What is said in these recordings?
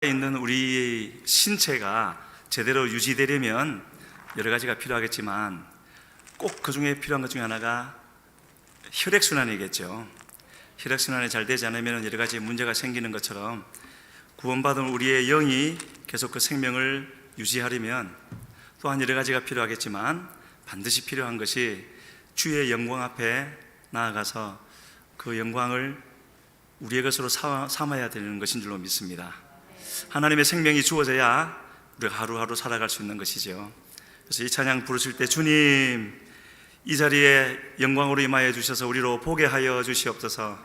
있는 우리 신체가 제대로 유지되려면 여러 가지가 필요하겠지만 꼭 그 중에 필요한 것 중에 하나가 혈액순환이겠죠. 혈액순환이 잘 되지 않으면 여러 가지 문제가 생기는 것처럼 구원받은 우리의 영이 계속 그 생명을 유지하려면 또한 여러 가지가 필요하겠지만 반드시 필요한 것이 주의 영광 앞에 나아가서 그 영광을 우리의 것으로 삼아야 되는 것인 줄로 믿습니다. 하나님의 생명이 주어져야 우리가 하루하루 살아갈 수 있는 것이죠. 그래서 이 찬양 부르실 때 주님 이 자리에 영광으로 임하여 주셔서 우리로 보게 하여 주시옵소서.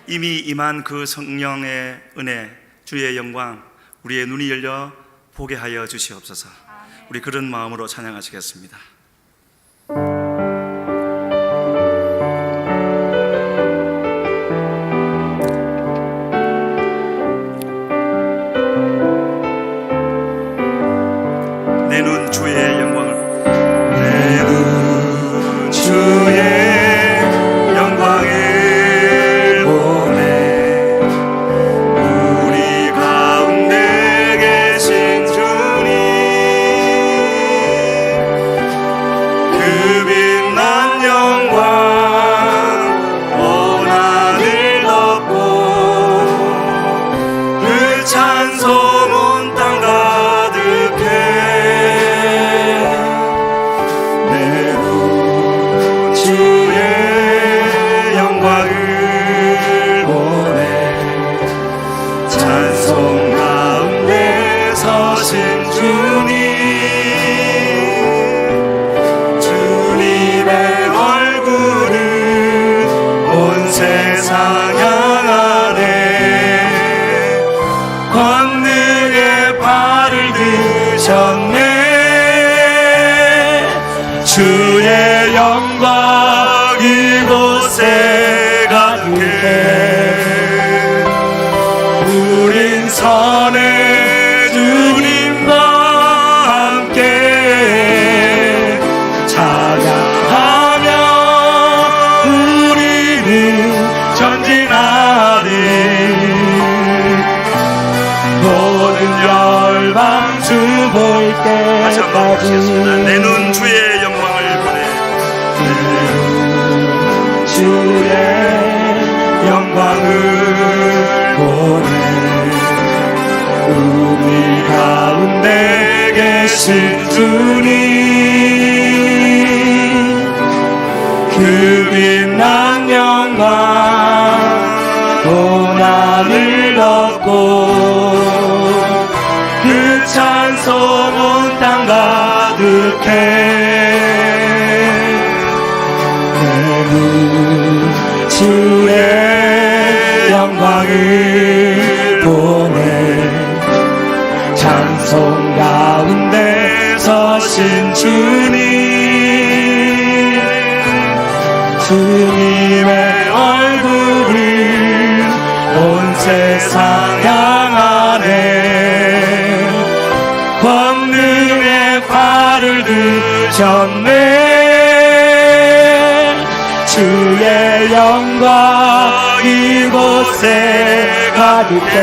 이미 임한 그 성령의 은혜, 주의 영광 우리의 눈이 열려 보게 하여 주시옵소서. 우리 그런 마음으로 찬양하시겠습니다. 내 눈 주의 영광을, 내 눈 주의 영광을 보네. 우리 가운데 계신 주님, 그 빛난 영광 온 하늘 덮고 그 찬송 온 땅 가득해. 주의 영광 이곳에 가득해. 우린 선의 주님과 함께 찬양하며 우리는 전진하리. 모든 열방 주 볼 때까지 내 눈 주의 주의 영광을 보내. 우리 가운데 계신 주님, 그 빛난 영광 온 하늘 덮고 그 찬송 온 땅 가득해. 주의 영광을 보내. 찬송 가운데 서신 주님, 주님의 얼굴을 온 세상 향하네. 권능의 팔을 드셨네. 주의 영광 이곳에 가득해.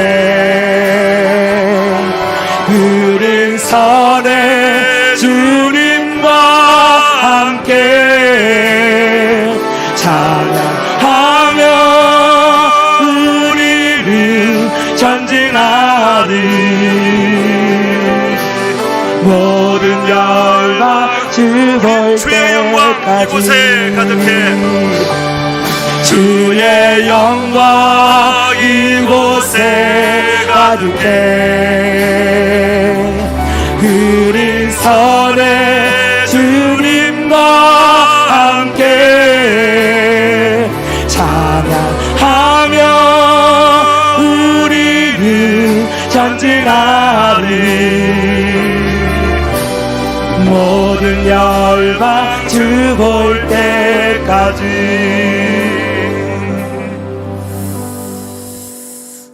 우린 선의 주님과 함께 찬양하며 우리는 전진하리. 모든 열방 주 볼 때까지 이곳에 가득해. 주의 영광 이곳에 가득해. 우린 선의 주님과 함께 찬양하며 우리는 전진하리. 모든 열방 주 볼 때까지.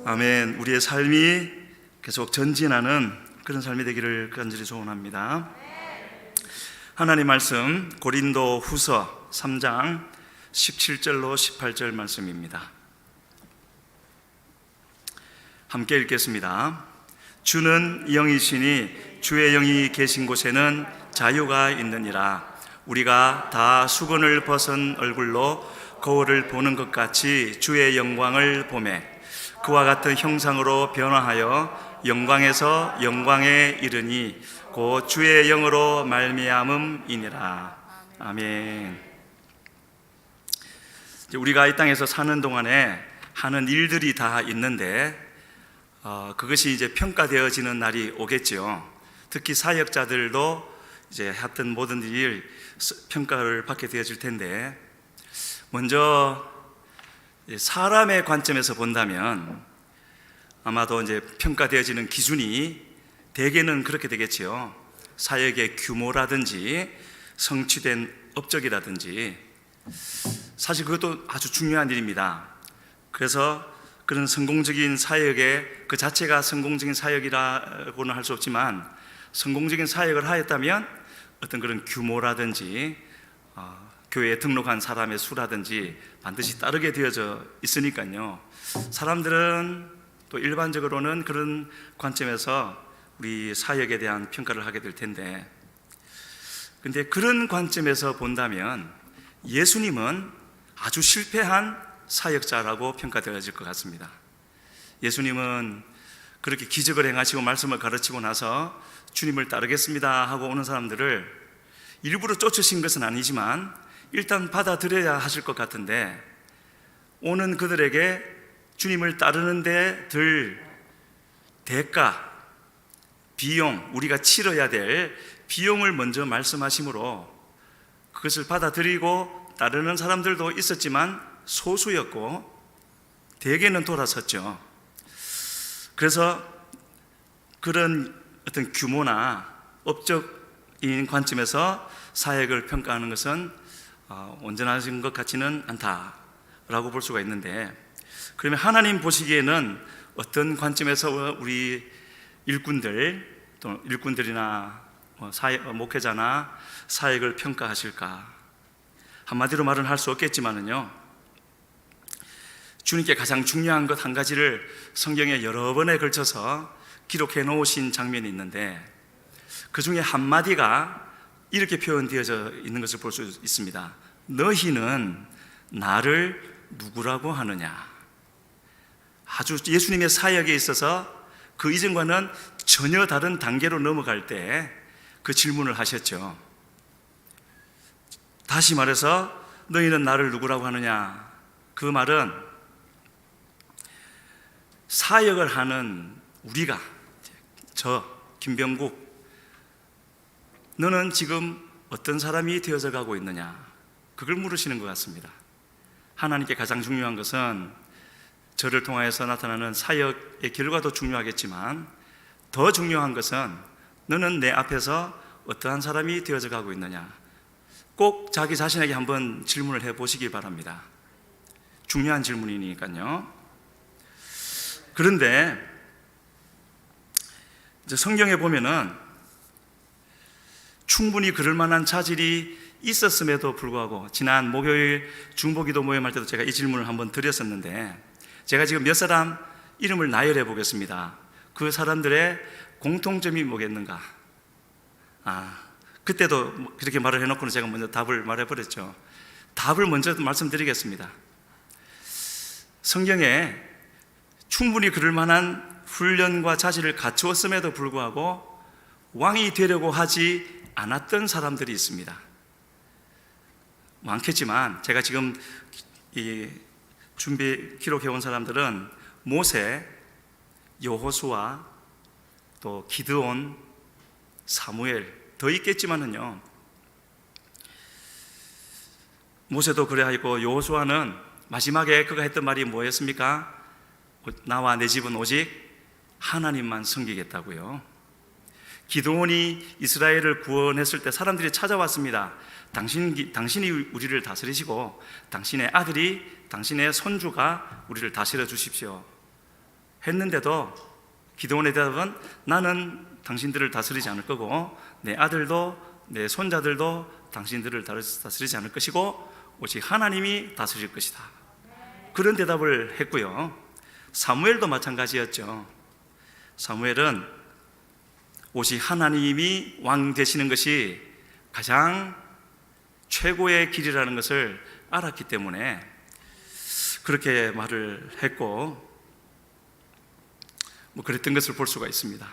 아멘. 우리의 삶이 계속 전진하는 그런 삶이 되기를 간절히 소원합니다. 하나님 말씀 고린도 후서 3장 17절로 18절 말씀입니다. 함께 읽겠습니다. 주는 영이시니 주의 영이 계신 곳에는 자유가 있느니라. 우리가 다 수건을 벗은 얼굴로 거울을 보는 것 같이 주의 영광을 보매 그와 같은 형상으로 변화하여 영광에서 영광에 이르니 곧 주의 영으로 말미암음이니라. 아멘. 우리가 이 땅에서 사는 동안에 하는 일들이 다 있는데 그것이 이제 평가되어지는 날이 오겠죠. 특히 사역자들도 이제 했던 모든 일 평가를 받게 되어질 텐데, 먼저 사람의 관점에서 본다면 아마도 이제 평가되어지는 기준이 대개는 그렇게 되겠지요. 사역의 규모라든지 성취된 업적이라든지, 사실 그것도 아주 중요한 일입니다. 그래서 그런 성공적인 사역의 그 자체가 성공적인 사역이라고는 할 수 없지만, 성공적인 사역을 하였다면 어떤 그런 규모라든지 교회에 등록한 사람의 수라든지 반드시 따르게 되어져 있으니까요. 사람들은 또 일반적으로는 그런 관점에서 우리 사역에 대한 평가를 하게 될 텐데, 근데 그런 관점에서 본다면 예수님은 아주 실패한 사역자라고 평가되어질 것 같습니다. 예수님은 그렇게 기적을 행하시고 말씀을 가르치고 나서 주님을 따르겠습니다 하고 오는 사람들을 일부러 쫓으신 것은 아니지만 일단 받아들여야 하실 것 같은데, 오는 그들에게 주님을 따르는 데 들 대가, 비용, 우리가 치러야 될 비용을 먼저 말씀하심으로 그것을 받아들이고 따르는 사람들도 있었지만 소수였고 대개는 돌아섰죠. 그래서 그런 어떤 규모나 업적인 관점에서 사역을 평가하는 것은 온전하신 것 같지는 않다라고 볼 수가 있는데, 그러면 하나님 보시기에는 어떤 관점에서 우리 일꾼들, 또 일꾼들이나 목회자나 사역을 평가하실까? 한마디로 말은 할 수 없겠지만은요, 주님께 가장 중요한 것 한 가지를 성경에 여러 번에 걸쳐서 기록해 놓으신 장면이 있는데, 그 중에 한마디가 이렇게 표현되어져 있는 것을 볼 수 있습니다. 너희는 나를 누구라고 하느냐? 아주 예수님의 사역에 있어서 그 이전과는 전혀 다른 단계로 넘어갈 때 그 질문을 하셨죠. 다시 말해서 너희는 나를 누구라고 하느냐? 그 말은 사역을 하는 우리가, 저 김병국, 너는 지금 어떤 사람이 되어져 가고 있느냐? 그걸 물으시는 것 같습니다. 하나님께 가장 중요한 것은 저를 통하여서 나타나는 사역의 결과도 중요하겠지만 더 중요한 것은 너는 내 앞에서 어떠한 사람이 되어져 가고 있느냐? 꼭 자기 자신에게 한번 질문을 해보시기 바랍니다. 중요한 질문이니까요. 그런데 이제 성경에 보면은 충분히 그럴 만한 자질이 있었음에도 불구하고, 지난 목요일 중보기도 모임할 때도 제가 이 질문을 한번 드렸었는데, 제가 지금 몇 사람 이름을 나열해 보겠습니다. 그 사람들의 공통점이 뭐겠는가? 그때도 그렇게 말을 해놓고는 제가 먼저 답을 말해버렸죠. 답을 먼저 말씀드리겠습니다. 성경에 충분히 그럴 만한 훈련과 자질을 갖추었음에도 불구하고 왕이 되려고 하지 않았던 사람들이 있습니다. 많겠지만 제가 지금 이 준비 기록해온 사람들은 모세, 여호수아, 또 기드온, 사무엘, 더 있겠지만은요, 모세도 그래하였고 여호수아는 마지막에 그가 했던 말이 뭐였습니까? 나와 내 집은 오직 하나님만 섬기겠다고요. 기드온이 이스라엘을 구원했을 때 사람들이 찾아왔습니다. 당신이 우리를 다스리시고 당신의 아들이, 당신의 손주가 우리를 다스려 주십시오 했는데도 기드온의 대답은 나는 당신들을 다스리지 않을 거고 내 아들도 내 손자들도 당신들을 다스리지 않을 것이고 오직 하나님이 다스릴 것이다. 그런 대답을 했고요. 사무엘도 마찬가지였죠. 사무엘은 오직 하나님이 왕 되시는 것이 가장 최고의 길이라는 것을 알았기 때문에 그렇게 말을 했고, 그랬던 것을 볼 수가 있습니다.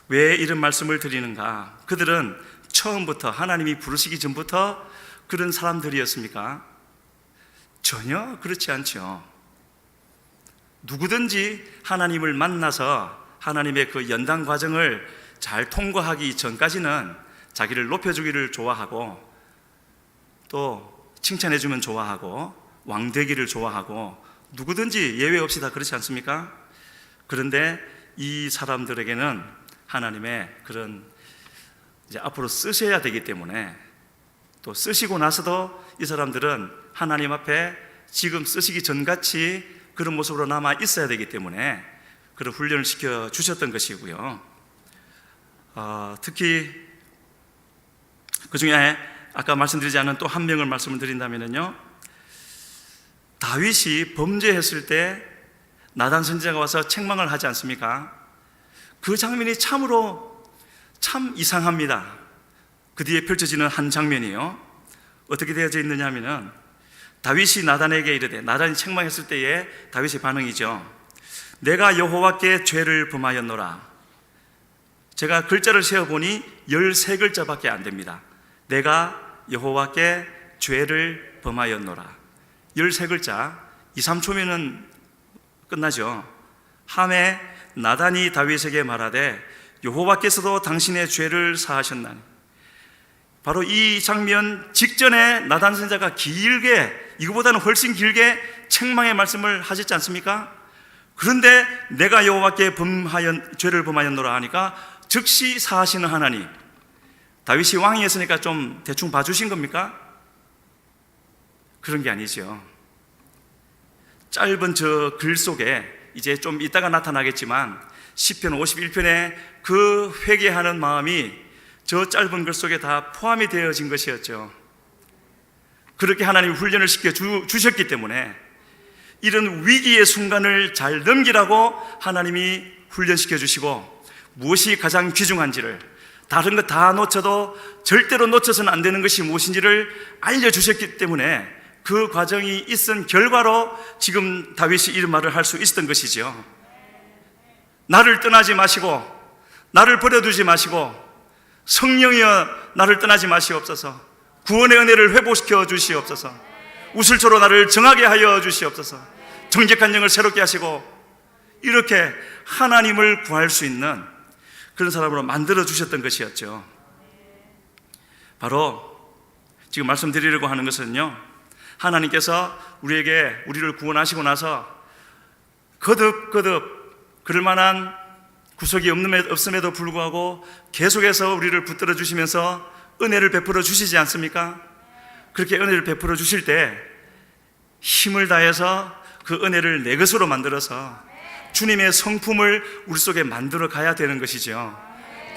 왜 이런 말씀을 드리는가? 그들은 처음부터 하나님이 부르시기 전부터 그런 사람들이었습니까? 전혀 그렇지 않죠. 누구든지 하나님을 만나서 하나님의 그 연단 과정을 잘 통과하기 전까지는 자기를 높여주기를 좋아하고, 또 칭찬해주면 좋아하고, 왕되기를 좋아하고, 누구든지 예외 없이 다 그렇지 않습니까? 그런데 이 사람들에게는 하나님의 그런 이제 앞으로 쓰셔야 되기 때문에, 또 쓰시고 나서도 이 사람들은 하나님 앞에 지금 쓰시기 전같이 그런 모습으로 남아 있어야 되기 때문에 그런 훈련을 시켜 주셨던 것이고요. 특히 그 중에 아까 말씀드리지 않은 또 한 명을 말씀을 드린다면요, 다윗이 범죄했을 때 나단 선지자가 와서 책망을 하지 않습니까? 그 장면이 참으로 참 이상합니다. 그 뒤에 펼쳐지는 한 장면이요, 어떻게 되어져 있느냐 하면은, 다윗이 나단에게 이르되, 나단이 책망했을 때의 다윗의 반응이죠. 내가 여호와께 죄를 범하였노라. 제가 글자를 세어보니 13글자밖에 안 됩니다. 내가 여호와께 죄를 범하였노라. 13글자, 2, 3초면은 끝나죠. 하매 나단이 다윗에게 말하되 여호와께서도 당신의 죄를 사하셨나니. 바로 이 장면 직전에 나단 선지자가 길게, 이거보다는 훨씬 길게 책망의 말씀을 하셨지 않습니까? 그런데 내가 여호와께 죄를 범하였노라 하니까 즉시 사하시는 하나님, 다윗이 왕이었으니까 좀 대충 봐주신 겁니까? 그런 게 아니죠. 짧은 저 글 속에 이제 좀 이따가 나타나겠지만 시편 51편에 그 회개하는 마음이 저 짧은 글 속에 다 포함이 되어진 것이었죠. 그렇게 하나님이 훈련을 시켜 주셨기 때문에 이런 위기의 순간을 잘 넘기라고 하나님이 훈련시켜 주시고, 무엇이 가장 귀중한지를, 다른 것 다 놓쳐도 절대로 놓쳐서는 안 되는 것이 무엇인지를 알려주셨기 때문에 그 과정이 있은 결과로 지금 다윗이 이런 말을 할 수 있었던 것이죠. 나를 떠나지 마시고, 나를 버려두지 마시고, 성령이여 나를 떠나지 마시옵소서. 구원의 은혜를 회복시켜 주시옵소서. 우슬초로 나를 정하게 하여 주시옵소서. 정직한 영을 새롭게 하시고, 이렇게 하나님을 구할 수 있는 그런 사람으로 만들어 주셨던 것이었죠. 바로 지금 말씀드리려고 하는 것은요, 하나님께서 우리를 구원하시고 나서 거듭 그럴 만한 구석이 없음에도 불구하고 계속해서 우리를 붙들어 주시면서 은혜를 베풀어 주시지 않습니까? 그렇게 은혜를 베풀어 주실 때 힘을 다해서 그 은혜를 내 것으로 만들어서 주님의 성품을 우리 속에 만들어 가야 되는 것이죠.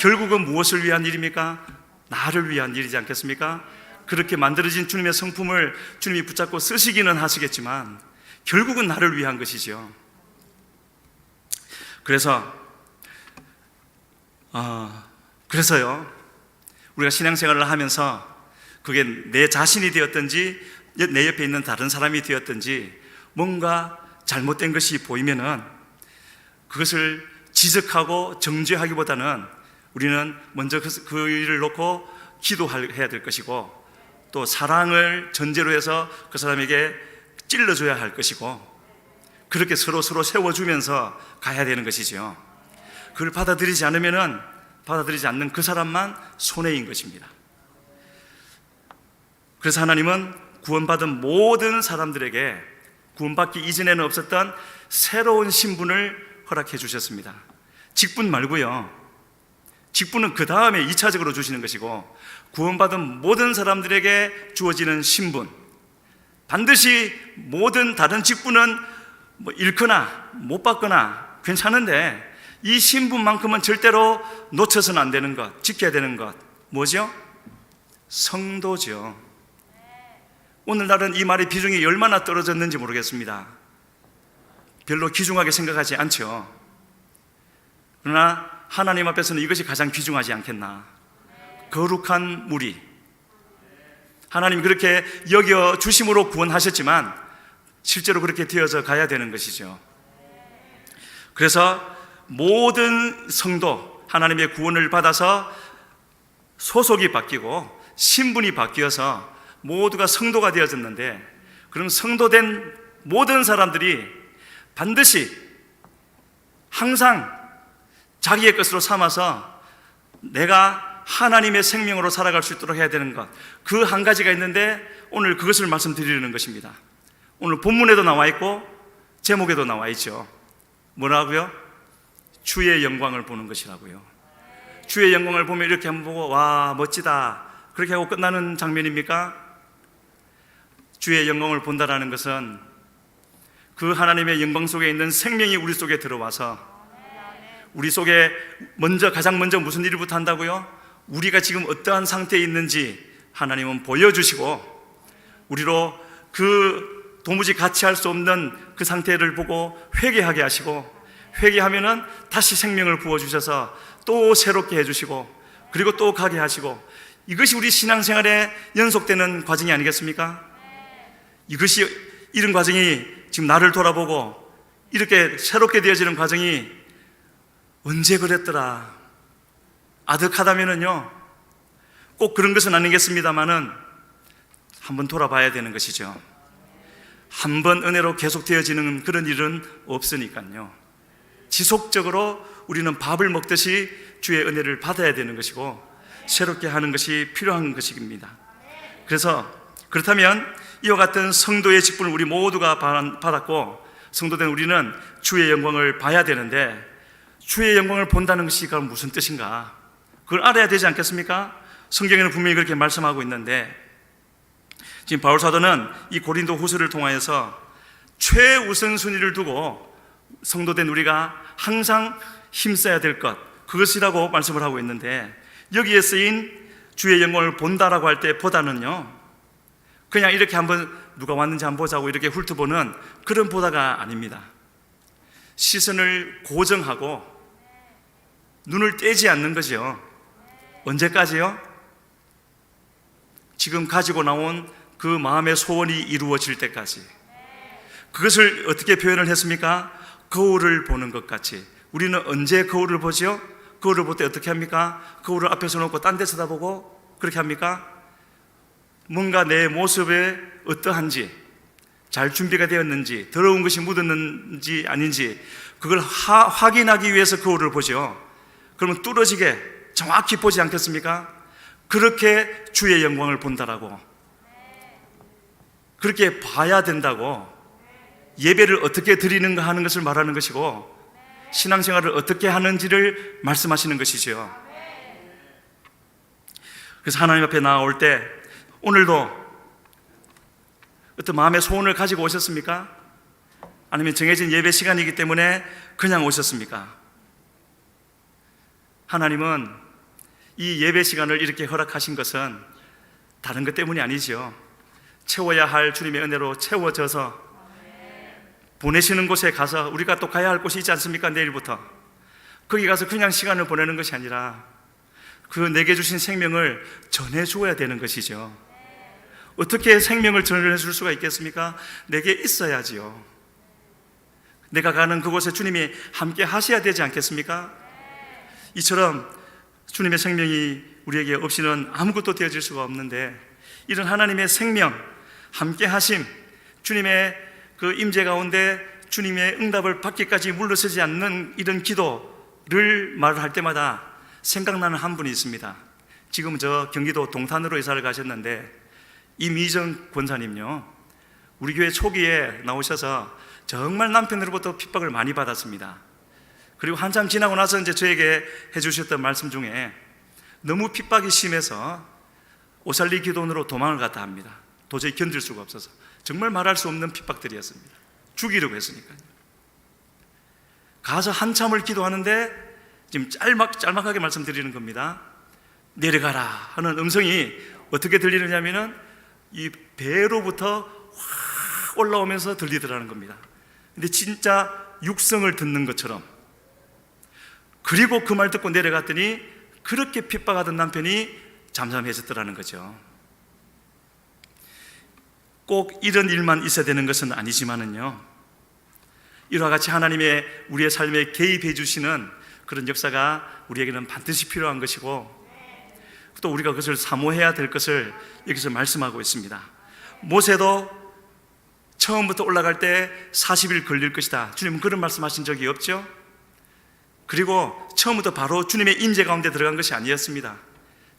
결국은 무엇을 위한 일입니까? 나를 위한 일이지 않겠습니까? 그렇게 만들어진 주님의 성품을 주님이 붙잡고 쓰시기는 하시겠지만 결국은 나를 위한 것이죠. 그래서요, 우리가 신앙생활을 하면서 그게 내 자신이 되었든지 내 옆에 있는 다른 사람이 되었든지 뭔가 잘못된 것이 보이면은 그것을 지적하고 정죄하기보다는 우리는 먼저 그 일을 놓고 기도해야 될 것이고, 또 사랑을 전제로 해서 그 사람에게 찔러줘야 할 것이고, 그렇게 서로 세워주면서 가야 되는 것이죠. 그걸 받아들이지 않는 그 사람만 손해인 것입니다. 그래서 하나님은 구원받은 모든 사람들에게 구원받기 이전에는 없었던 새로운 신분을 허락해 주셨습니다. 직분 말고요, 직분은 그 다음에 2차적으로 주시는 것이고, 구원받은 모든 사람들에게 주어지는 신분, 반드시 모든 다른 직분은 잃거나 못 받거나 괜찮은데 이 신분만큼은 절대로 놓쳐서는 안 되는 것, 지켜야 되는 것, 뭐죠? 성도죠. 오늘날은 이 말의 비중이 얼마나 떨어졌는지 모르겠습니다. 별로 귀중하게 생각하지 않죠. 그러나 하나님 앞에서는 이것이 가장 귀중하지 않겠나. 거룩한 무리, 하나님 그렇게 여겨 주심으로 구원하셨지만 실제로 그렇게 되어져 가야 되는 것이죠. 그래서 모든 성도, 하나님의 구원을 받아서 소속이 바뀌고 신분이 바뀌어서 모두가 성도가 되어졌는데, 그럼 성도된 모든 사람들이 반드시 항상 자기의 것으로 삼아서 내가 하나님의 생명으로 살아갈 수 있도록 해야 되는 것, 그 한 가지가 있는데 오늘 그것을 말씀드리는 것입니다. 오늘 본문에도 나와 있고 제목에도 나와 있죠. 뭐라고요? 주의 영광을 보는 것이라고요. 주의 영광을 보면 이렇게 한번 보고 와 멋지다 그렇게 하고 끝나는 장면입니까? 주의 영광을 본다라는 것은 그 하나님의 영광 속에 있는 생명이 우리 속에 들어와서 우리 속에 가장 먼저 무슨 일부터 한다고요? 우리가 지금 어떠한 상태에 있는지 하나님은 보여주시고 우리로 그 도무지 같이 할 수 없는 그 상태를 보고 회개하게 하시고, 회개하면은 다시 생명을 부어주셔서 또 새롭게 해주시고 그리고 또 가게 하시고, 이것이 우리 신앙생활에 연속되는 과정이 아니겠습니까? 이런 과정이 지금 나를 돌아보고 이렇게 새롭게 되어지는 과정이 언제 그랬더라 아득하다면은요, 꼭 그런 것은 아니겠습니다만은 한번 돌아봐야 되는 것이죠. 한 번 은혜로 계속 되어지는 그런 일은 없으니까요. 지속적으로 우리는 밥을 먹듯이 주의 은혜를 받아야 되는 것이고 새롭게 하는 것이 필요한 것입니다. 그래서 그렇다면 이와 같은 성도의 직분을 우리 모두가 받았고 성도된 우리는 주의 영광을 봐야 되는데, 주의 영광을 본다는 것이 그럼 무슨 뜻인가? 그걸 알아야 되지 않겠습니까? 성경에는 분명히 그렇게 말씀하고 있는데, 지금 바울 사도는 이 고린도 후서를 통하여서 최우선순위를 두고 성도된 우리가 항상 힘써야 될 것, 그것이라고 말씀을 하고 있는데, 여기에 쓰인 주의 영광을 본다라고 할 때 보다는요, 그냥 이렇게 한번 누가 왔는지 한번 보자고 이렇게 훑어보는 그런 보다가 아닙니다. 시선을 고정하고 눈을 떼지 않는 거죠. 언제까지요? 지금 가지고 나온 그 마음의 소원이 이루어질 때까지. 그것을 어떻게 표현을 했습니까? 거울을 보는 것 같이. 우리는 언제 거울을 보죠? 거울을 볼 때 어떻게 합니까? 거울을 앞에서 놓고 딴 데 쳐다보고 그렇게 합니까? 뭔가 내 모습에 어떠한지, 잘 준비가 되었는지, 더러운 것이 묻었는지 아닌지 그걸 확인하기 위해서 거울을 보죠. 그러면 뚫어지게 정확히 보지 않겠습니까? 그렇게 주의 영광을 본다라고, 그렇게 봐야 된다고, 예배를 어떻게 드리는가 하는 것을 말하는 것이고 신앙생활을 어떻게 하는지를 말씀하시는 것이죠. 그래서 하나님 앞에 나올 때 오늘도 어떤 마음의 소원을 가지고 오셨습니까? 아니면 정해진 예배 시간이기 때문에 그냥 오셨습니까? 하나님은 이 예배 시간을 이렇게 허락하신 것은 다른 것 때문이 아니죠. 채워야 할 주님의 은혜로 채워져서 보내시는 곳에 가서 우리가 또 가야 할 곳이 있지 않습니까? 내일부터 거기 가서 그냥 시간을 보내는 것이 아니라 그 내게 주신 생명을 전해주어야 되는 것이죠. 어떻게 생명을 전해줄 수가 있겠습니까? 내게 있어야지요. 내가 가는 그곳에 주님이 함께 하셔야 되지 않겠습니까? 이처럼 주님의 생명이 우리에게 없이는 아무것도 되어질 수가 없는데, 이런 하나님의 생명, 함께 하심, 주님의 그 임재 가운데 주님의 응답을 받기까지 물러서지 않는 이런 기도를 말할 때마다 생각나는 한 분이 있습니다. 지금 저 경기도 동탄으로 이사를 가셨는데 이미정 권사님요, 우리 교회 초기에 나오셔서 정말 남편으로부터 핍박을 많이 받았습니다. 그리고 한참 지나고 나서 이제 저에게 해주셨던 말씀 중에 너무 핍박이 심해서 오살리 기도원으로 도망을 갔다 합니다. 도저히 견딜 수가 없어서. 정말 말할 수 없는 핍박들이었습니다. 죽이려고 했으니까요. 가서 한참을 기도하는데 지금 짤막하게 말씀드리는 겁니다. 내려가라 하는 음성이 어떻게 들리느냐면은 이 배로부터 확 올라오면서 들리더라는 겁니다. 근데 진짜 육성을 듣는 것처럼 그리고 그 말 듣고 내려갔더니 그렇게 핍박하던 남편이 잠잠해졌더라는 거죠. 꼭 이런 일만 있어야 되는 것은 아니지만은요, 이와 같이 하나님의 우리의 삶에 개입해 주시는 그런 역사가 우리에게는 반드시 필요한 것이고, 또 우리가 그것을 사모해야 될 것을 여기서 말씀하고 있습니다. 모세도 처음부터 올라갈 때 40일 걸릴 것이다, 주님은 그런 말씀하신 적이 없죠. 그리고 처음부터 바로 주님의 임재 가운데 들어간 것이 아니었습니다.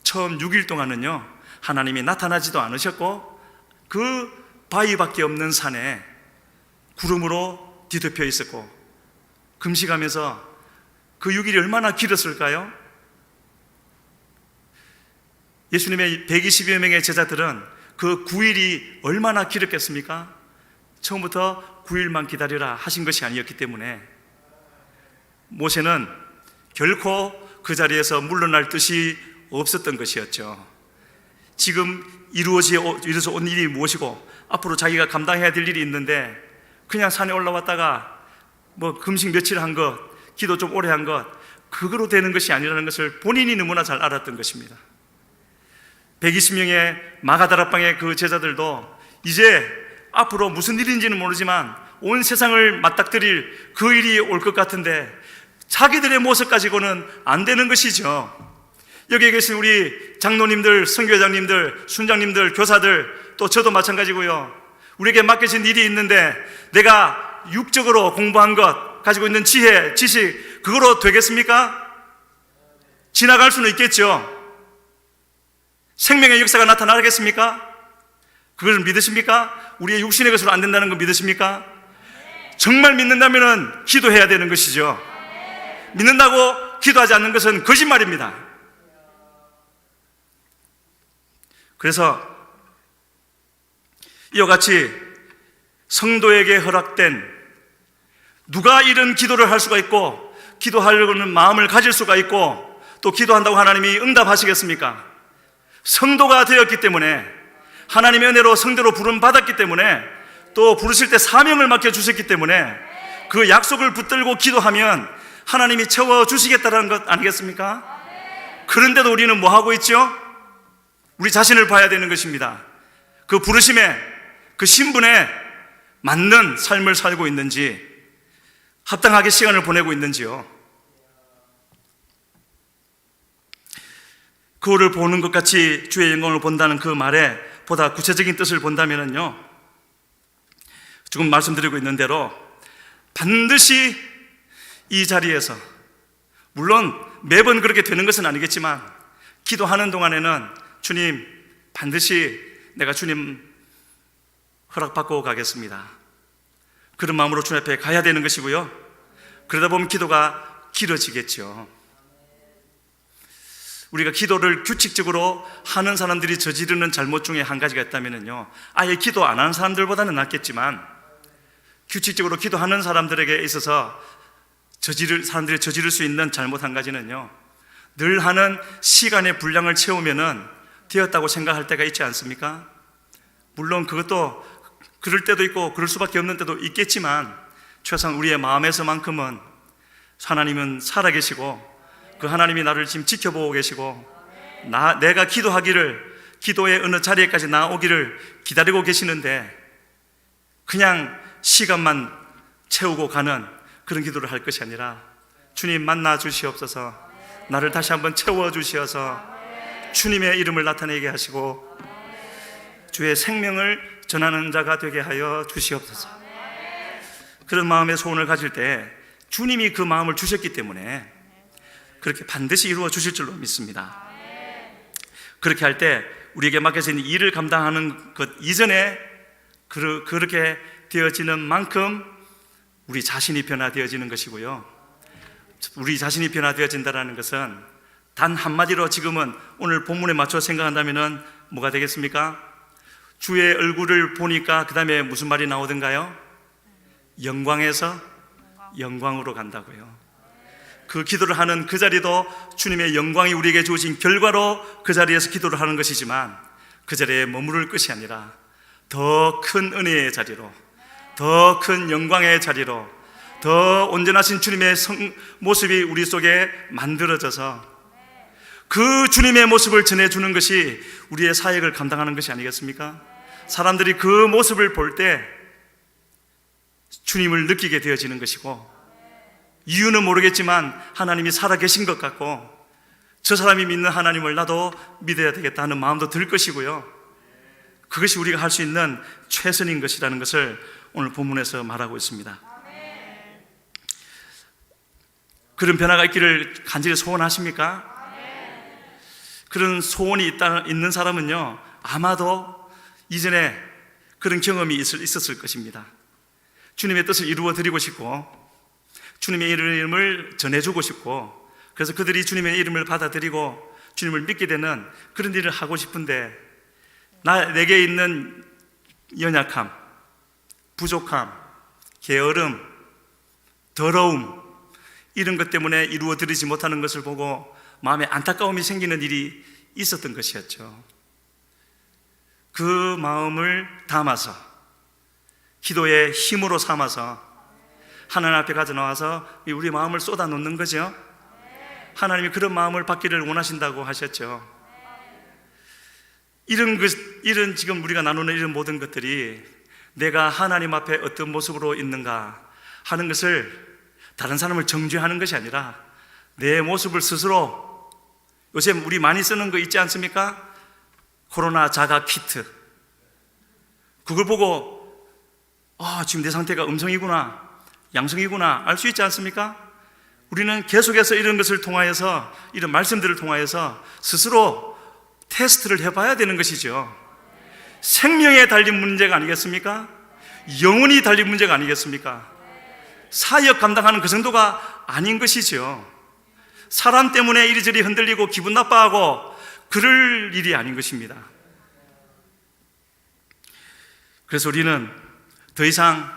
처음 6일 동안은요, 하나님이 나타나지도 않으셨고 그 바위밖에 없는 산에 구름으로 뒤덮여 있었고, 금식하면서 그 6일이 얼마나 길었을까요? 예수님의 120여 명의 제자들은 그 9일이 얼마나 길었겠습니까? 처음부터 9일만 기다려라 하신 것이 아니었기 때문에 모세는 결코 그 자리에서 물러날 뜻이 없었던 것이었죠. 지금 이루어져 온 일이 무엇이고 앞으로 자기가 감당해야 될 일이 있는데 그냥 산에 올라왔다가 뭐 금식 며칠 한 것, 기도 좀 오래 한 것, 그거로 되는 것이 아니라는 것을 본인이 너무나 잘 알았던 것입니다. 120명의 마가다락방의 그 제자들도 이제 앞으로 무슨 일인지는 모르지만 온 세상을 맞닥뜨릴 그 일이 올 것 같은데 자기들의 모습 가지고는 안 되는 것이죠. 여기에 계신 우리 장로님들, 선교회장님들, 순장님들, 교사들, 또 저도 마찬가지고요. 우리에게 맡겨진 일이 있는데 내가 육적으로 공부한 것, 가지고 있는 지혜, 지식, 그거로 되겠습니까? 지나갈 수는 있겠죠. 생명의 역사가 나타나겠습니까? 그걸 믿으십니까? 우리의 육신의 것으로 안 된다는 거 믿으십니까? 정말 믿는다면 기도해야 되는 것이죠. 믿는다고 기도하지 않는 것은 거짓말입니다. 그래서 이와 같이 성도에게 허락된, 누가 이런 기도를 할 수가 있고 기도하려는 마음을 가질 수가 있고 또 기도한다고 하나님이 응답하시겠습니까? 성도가 되었기 때문에, 하나님의 은혜로 성도로 부름 받았기 때문에, 또 부르실 때 사명을 맡겨주셨기 때문에 그 약속을 붙들고 기도하면 하나님이 채워주시겠다는 것 아니겠습니까? 그런데도 우리는 뭐 하고 있죠? 우리 자신을 봐야 되는 것입니다. 그 부르심에, 그 신분에 맞는 삶을 살고 있는지, 합당하게 시간을 보내고 있는지요. 그거를 보는 것 같이 주의 영광을 본다는 그 말에 보다 구체적인 뜻을 본다면요, 지금 말씀드리고 있는 대로 반드시 이 자리에서, 물론 매번 그렇게 되는 것은 아니겠지만 기도하는 동안에는 주님, 반드시 내가 주님 허락받고 가겠습니다, 그런 마음으로 주님 앞에 가야 되는 것이고요. 그러다 보면 기도가 길어지겠죠. 우리가 기도를 규칙적으로 하는 사람들이 저지르는 잘못 중에 한 가지가 있다면요, 아예 기도 안 하는 사람들보다는 낫겠지만 규칙적으로 기도하는 사람들에게 있어서 사람들이 저지를 수 있는 잘못 한 가지는요, 늘 하는 시간의 분량을 채우면은 되었다고 생각할 때가 있지 않습니까? 물론 그것도 그럴 때도 있고 그럴 수밖에 없는 때도 있겠지만 최소한 우리의 마음에서만큼은 하나님은 살아계시고 그 하나님이 나를 지금 지켜보고 계시고 내가 기도하기를, 기도의 어느 자리에까지 나오기를 기다리고 계시는데 그냥 시간만 채우고 가는 그런 기도를 할 것이 아니라 주님 만나 주시옵소서, 나를 다시 한번 채워 주시어서 주님의 이름을 나타내게 하시고 주의 생명을 전하는 자가 되게 하여 주시옵소서. 그런 마음의 소원을 가질 때 주님이 그 마음을 주셨기 때문에 그렇게 반드시 이루어 주실 줄로 믿습니다. 그렇게 할 때 우리에게 맡겨진 일을 감당하는 것 이전에 그렇게 되어지는 만큼 우리 자신이 변화되어지는 것이고요. 우리 자신이 변화되어진다는 것은 단 한마디로 지금은 오늘 본문에 맞춰 생각한다면 뭐가 되겠습니까? 주의 얼굴을 보니까 그 다음에 무슨 말이 나오던가요? 영광에서 영광으로 간다고요. 그 기도를 하는 그 자리도 주님의 영광이 우리에게 주어진 결과로 그 자리에서 기도를 하는 것이지만 그 자리에 머무를 것이 아니라 더 큰 은혜의 자리로, 더 큰 영광의 자리로, 더 온전하신 주님의 모습이 우리 속에 만들어져서 그 주님의 모습을 전해주는 것이 우리의 사역을 감당하는 것이 아니겠습니까? 사람들이 그 모습을 볼 때 주님을 느끼게 되어지는 것이고, 이유는 모르겠지만 하나님이 살아계신 것 같고, 저 사람이 믿는 하나님을 나도 믿어야 되겠다 하는 마음도 들 것이고요, 그것이 우리가 할 수 있는 최선인 것이라는 것을 오늘 본문에서 말하고 있습니다. 그런 변화가 있기를 간절히 소원하십니까? 그런 소원이 있는 사람은요, 아마도 이전에 그런 경험이 있었을 것입니다. 주님의 뜻을 이루어 드리고 싶고, 주님의 이름을 전해주고 싶고, 그래서 그들이 주님의 이름을 받아들이고 주님을 믿게 되는 그런 일을 하고 싶은데, 내게 있는 연약함, 부족함, 게으름, 더러움, 이런 것 때문에 이루어 드리지 못하는 것을 보고 마음에 안타까움이 생기는 일이 있었던 것이었죠. 그 마음을 담아서, 기도의 힘으로 삼아서 하나님 앞에 가져 나와서 우리 마음을 쏟아 놓는 거죠. 하나님이 그런 마음을 받기를 원하신다고 하셨죠. 이런 지금 우리가 나누는 이런 모든 것들이 내가 하나님 앞에 어떤 모습으로 있는가 하는 것을, 다른 사람을 정죄하는 것이 아니라 내 모습을 스스로, 요즘 우리 많이 쓰는 거 있지 않습니까? 코로나 자가 키트. 그걸 보고 지금 내 상태가 음성이구나, 양성이구나 알 수 있지 않습니까? 우리는 계속해서 이런 것을 통하여서, 이런 말씀들을 통하여서 스스로 테스트를 해봐야 되는 것이죠. 생명에 달린 문제가 아니겠습니까? 영혼이 달린 문제가 아니겠습니까? 사역 감당하는 그 정도가 아닌 것이죠. 사람 때문에 이리저리 흔들리고 기분 나빠하고 그럴 일이 아닌 것입니다. 그래서 우리는 더 이상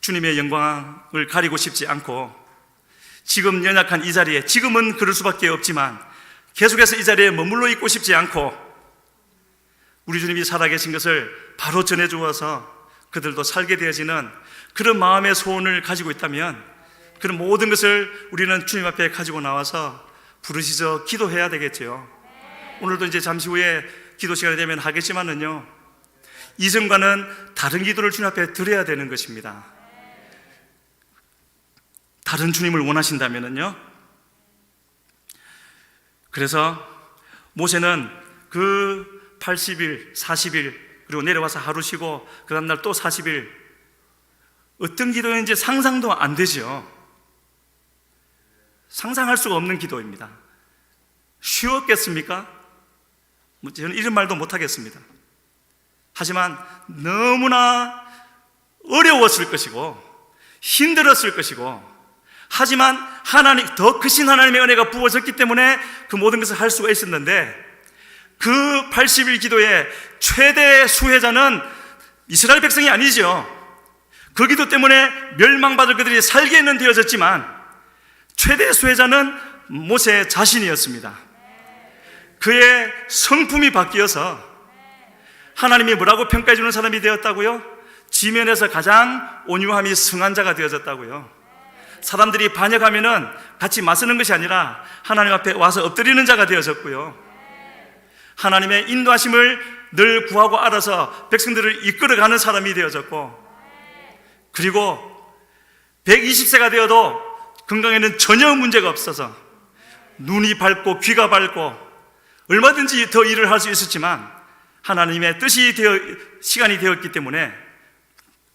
주님의 영광을 가리고 싶지 않고, 지금 연약한 이 자리에, 지금은 그럴 수밖에 없지만 계속해서 이 자리에 머물러 있고 싶지 않고, 우리 주님이 살아계신 것을 바로 전해주어서 그들도 살게 되어지는 그런 마음의 소원을 가지고 있다면, 그런 모든 것을 우리는 주님 앞에 가지고 나와서 부르시죠 기도해야 되겠죠. 오늘도 이제 잠시 후에 기도 시간이 되면 하겠지만은요, 이전과는 다른 기도를 주님 앞에 드려야 되는 것입니다. 다른 주님을 원하신다면은요. 그래서 모세는 그 80일, 40일, 그리고 내려와서 하루 쉬고 그 다음날 또 40일, 어떤 기도인지 상상도 안 되죠. 상상할 수가 없는 기도입니다. 쉬웠겠습니까? 저는 이런 말도 못하겠습니다. 하지만 너무나 어려웠을 것이고 힘들었을 것이고, 하지만 하나님, 더 크신 하나님의 은혜가 부어졌기 때문에 그 모든 것을 할 수가 있었는데, 그 80일 기도의 최대 수혜자는 이스라엘 백성이 아니죠. 그 기도 때문에 멸망받을 그들이 살게는 되어졌지만 최대 수혜자는 모세 자신이었습니다. 그의 성품이 바뀌어서 하나님이 뭐라고 평가해 주는 사람이 되었다고요? 지면에서 가장 온유함이 승한 자가 되어졌다고요. 사람들이 반역하면은 같이 맞서는 것이 아니라 하나님 앞에 와서 엎드리는 자가 되어졌고요. 하나님의 인도하심을 늘 구하고 알아서 백성들을 이끌어가는 사람이 되어졌고, 그리고 120세가 되어도 건강에는 전혀 문제가 없어서 눈이 밝고 귀가 밝고 얼마든지 더 일을 할 수 있었지만, 하나님의 뜻이 시간이 되었기 때문에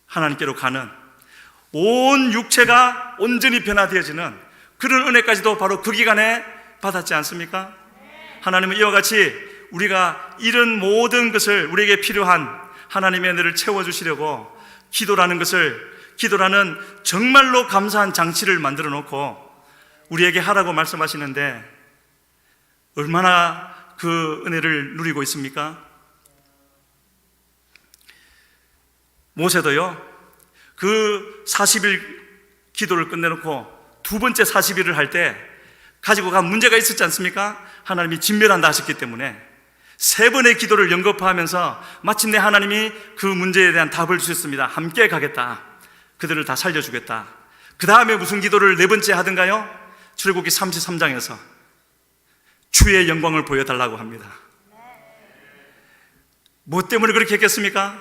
하나님께로 가는, 온 육체가 온전히 변화되어지는 그런 은혜까지도 바로 그 기간에 받았지 않습니까? 하나님은 이와 같이 우리가 이런 모든 것을, 우리에게 필요한 하나님의 은혜를 채워주시려고 기도라는 정말로 감사한 장치를 만들어 놓고 우리에게 하라고 말씀하시는데, 얼마나 그 은혜를 누리고 있습니까? 모세도요, 그 40일 기도를 끝내놓고 두 번째 40일을 할 때 가지고 간 문제가 있었지 않습니까? 하나님이 진멸한다 하셨기 때문에 세 번의 기도를 연거푸하면서 마침내 하나님이 그 문제에 대한 답을 주셨습니다. 함께 가겠다, 그들을 다 살려주겠다. 그 다음에 무슨 기도를 네 번째 하던가요? 출애굽기 33장에서 주의 영광을 보여달라고 합니다. 뭐 때문에 그렇게 했겠습니까?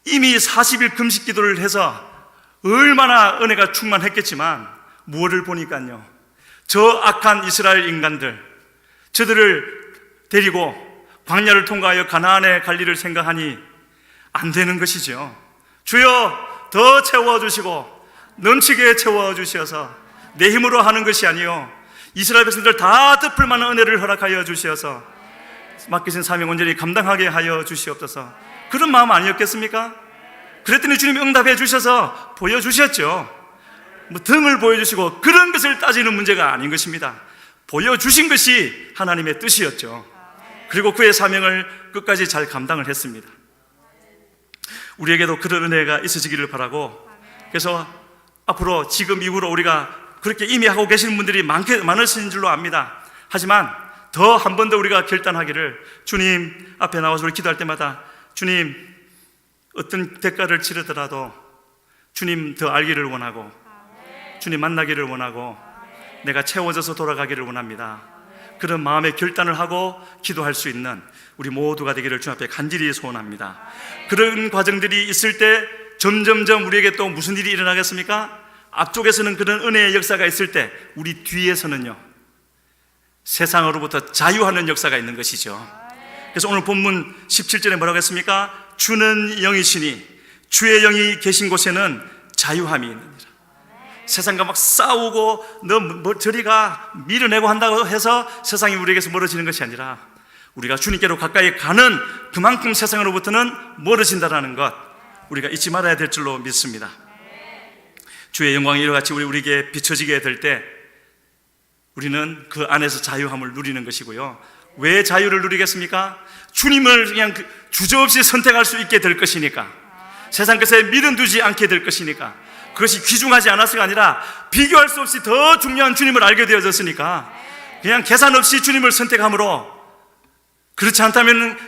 이미 40일 금식 기도를 해서 얼마나 은혜가 충만했겠지만 무엇을 보니까요, 저 악한 이스라엘 인간들, 저들을 데리고 광야를 통과하여 가나안에 갈 일을 생각하니 안 되는 것이죠. 주여 더 채워주시고 넘치게 채워주셔서 내 힘으로 하는 것이 아니요 이스라엘 백성들 다 덮을 만한 은혜를 허락하여 주시어서 맡기신 사명 온전히 감당하게 하여 주시옵소서. 그런 마음 아니었겠습니까? 그랬더니 주님이 응답해 주셔서 보여주셨죠. 뭐 등을 보여주시고 그런 것을 따지는 문제가 아닌 것입니다. 보여주신 것이 하나님의 뜻이었죠. 그리고 그의 사명을 끝까지 잘 감당을 했습니다. 우리에게도 그런 은혜가 있어지기를 바라고, 그래서 앞으로 지금 이후로 우리가 그렇게 이미 하고 계시는 분들이 많으신 줄로 압니다. 하지만 더 한 번 더 우리가 결단하기를, 주님 앞에 나와서 우리 기도할 때마다 주님 어떤 대가를 치르더라도 주님 더 알기를 원하고 주님 만나기를 원하고 내가 채워져서 돌아가기를 원합니다. 그런 마음의 결단을 하고 기도할 수 있는 우리 모두가 되기를 주 앞에 간절히 소원합니다. 그런 과정들이 있을 때 점점점 우리에게 또 무슨 일이 일어나겠습니까? 앞쪽에서는 그런 은혜의 역사가 있을 때 우리 뒤에서는요, 세상으로부터 자유하는 역사가 있는 것이죠. 그래서 오늘 본문 17절에 뭐라고 했습니까? 주는 영이시니 주의 영이 계신 곳에는 자유함이 있느니라. 세상과 막 싸우고 너 저리가 밀어내고 한다고 해서 세상이 우리에게서 멀어지는 것이 아니라 우리가 주님께로 가까이 가는 그만큼 세상으로부터는 멀어진다는 것 우리가 잊지 말아야 될 줄로 믿습니다. 주의 영광이 이와 같이 우리에게 비춰지게 될 때 우리는 그 안에서 자유함을 누리는 것이고요. 왜 자유를 누리겠습니까? 주님을 그냥 주저없이 선택할 수 있게 될 것이니까, 세상 것에 미련 두지 않게 될 것이니까, 그것이 귀중하지 않아서가 아니라 비교할 수 없이 더 중요한 주님을 알게 되어졌으니까 그냥 계산 없이 주님을 선택함으로, 그렇지 않다면